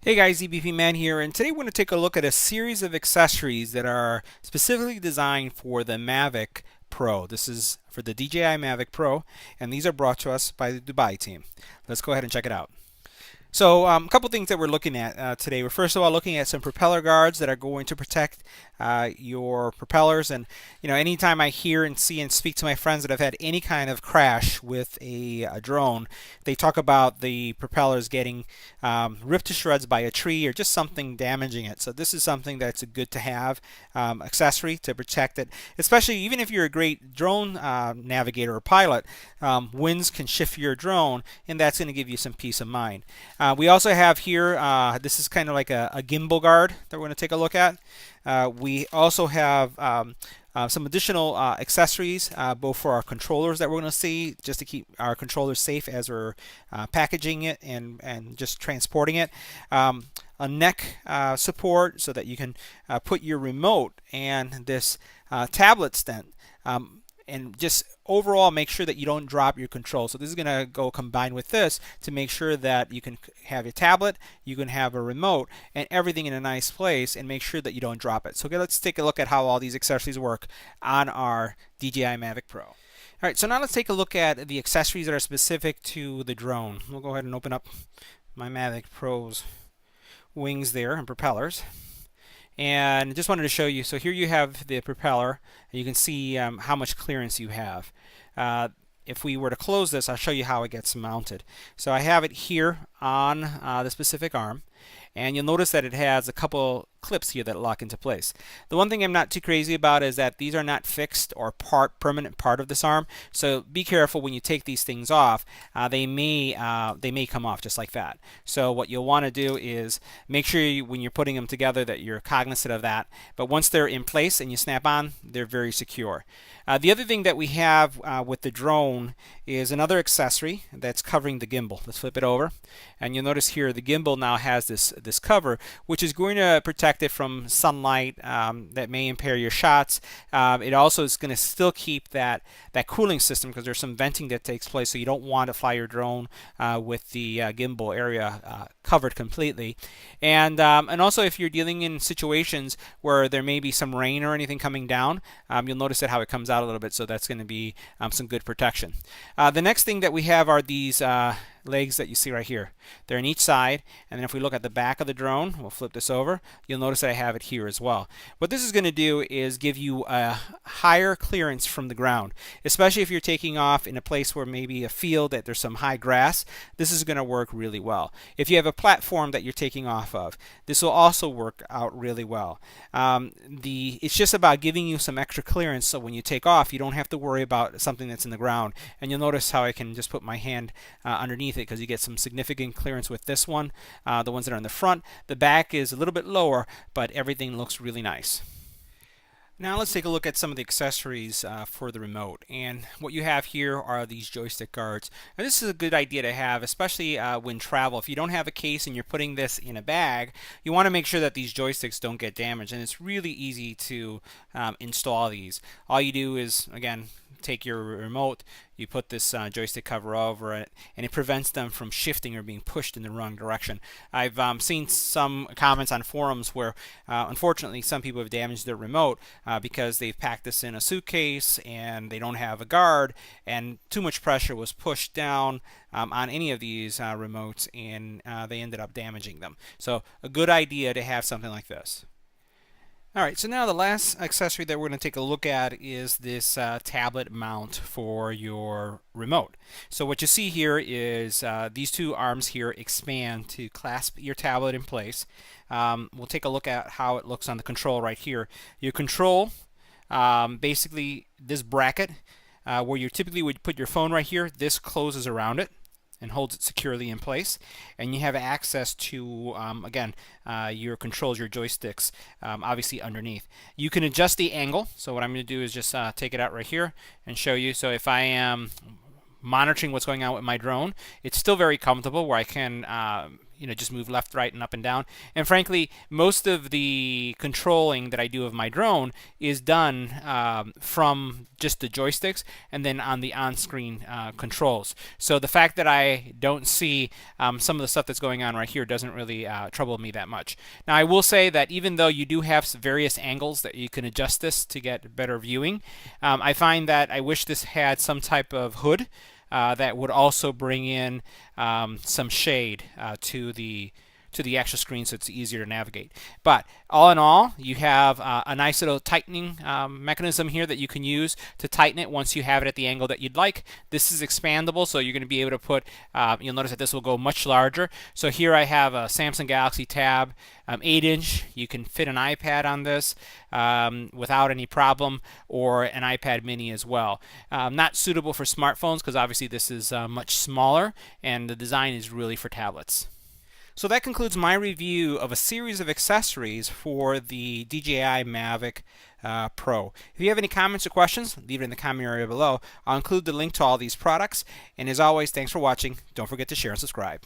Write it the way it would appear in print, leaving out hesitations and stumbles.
Hey guys, EBPMAN here, and today we're going to take a look at a series of accessories that are specifically designed for the Mavic Pro. This is for the DJI Mavic Pro, and these are brought to us by the Doubi team. Let's go ahead and check it out. So a couple things that we're looking at today. We're first of all looking at some propeller guards that are going to protect your propellers. And anytime I hear and see and speak to my friends that have had any kind of crash with a drone, they talk about the propellers getting ripped to shreds by a tree or just something damaging it. So this is something that's a good to have accessory to protect it, especially even if you're a great drone navigator or pilot. Winds can shift your drone, and that's going to give you some peace of mind. We also have here, this is kind of like a gimbal guard that we're going to take a look at. We also have some additional accessories, both for our controllers that we're going to see, just to keep our controllers safe as we're packaging it and just transporting it. A neck support so that you can put your remote and this tablet stent. And just overall make sure that you don't drop your control. So this is going to go combined with this to make sure that you can have your tablet, you can have a remote, and everything in a nice place, and make sure that you don't drop it. So okay, let's take a look at how all these accessories work on our DJI Mavic Pro. All right, so now let's take a look at the accessories that are specific to the drone. We'll go ahead and open up my Mavic Pro's wings there and propellers. And just wanted to show you, so here you have the propeller, and you can see how much clearance you have. If we were to close this, I'll show you how it gets mounted. So I have it here on the specific arm, and you'll notice that it has a couple clips here that lock into place. The one thing I'm not too crazy about is that these are not fixed or permanent part of this arm, so be careful when you take these things off. They may come off just like that. So what you'll want to do is make sure when you're putting them together that you're cognizant of that. But once they're in place and you snap on, they're very secure. The other thing that we have with the drone is another accessory that's covering the gimbal. Let's flip it over, and you'll notice here the gimbal now has this cover, which is going to protect it from sunlight that may impair your shots. It also is going to still keep that cooling system, because there's some venting that takes place, so you don't want to fly your drone with the gimbal area covered completely. And also, if you're dealing in situations where there may be some rain or anything coming down, you'll notice that how it comes out a little bit, so that's going to be some good protection. The next thing that we have are these legs that you see right here. They're on each side, and then if we look at the back of the drone, we'll flip this over, you'll notice that I have it here as well. What this is going to do is give you a higher clearance from the ground, especially if you're taking off in a place where maybe a field that there's some high grass. This is going to work really well. If you have a platform that you're taking off of, this will also work out really well. It's just about giving you some extra clearance, so when you take off, you don't have to worry about something that's in the ground. And you'll notice how I can just put my hand underneath it, because you get some significant clearance with this one. The ones that are in the front, the back is a little bit lower, but everything looks really nice. Now let's take a look at some of the accessories for the remote. And what you have here are these joystick guards. Now this is a good idea to have, especially when travel. If you don't have a case and you're putting this in a bag, you want to make sure that these joysticks don't get damaged. And it's really easy to install these. All you do is, again, take your remote, you put this joystick cover over it, and it prevents them from shifting or being pushed in the wrong direction. I've seen some comments on forums where unfortunately some people have damaged their remote because they've packed this in a suitcase and they don't have a guard, and too much pressure was pushed down on any of these remotes, and they ended up damaging them. So a good idea to have something like this. Alright, so now the last accessory that we're going to take a look at is this tablet mount for your remote. So what you see here is these two arms here expand to clasp your tablet in place. We'll take a look at how it looks on the control right here. Your control, basically this bracket, where you typically would put your phone right here, this closes around it and holds it securely in place, and you have access to again your controls, your joysticks, obviously underneath. You can adjust the angle, so what I'm going to do is just take it out right here and show you. So if I am monitoring what's going on with my drone, it's still very comfortable, where I can just move left, right, and up and down. And frankly, most of the controlling that I do of my drone is done from just the joysticks and then on the on-screen controls. So the fact that I don't see some of the stuff that's going on right here doesn't really trouble me that much. Now I will say that even though you do have various angles that you can adjust this to get better viewing, I find that I wish this had some type of hood that would also bring in some shade to the actual screen so it's easier to navigate. But all in all, you have a nice little tightening mechanism here that you can use to tighten it once you have it at the angle that you'd like. This is expandable, so you're going to be able to put, you'll notice that this will go much larger. So here I have a Samsung Galaxy Tab 8-inch. You can fit an iPad on this without any problem, or an iPad mini as well. Not suitable for smartphones because obviously this is much smaller, and the design is really for tablets. So that concludes my review of a series of accessories for the DJI Mavic Pro. If you have any comments or questions, leave it in the comment area below. I'll include the link to all these products. And as always, thanks for watching. Don't forget to share and subscribe.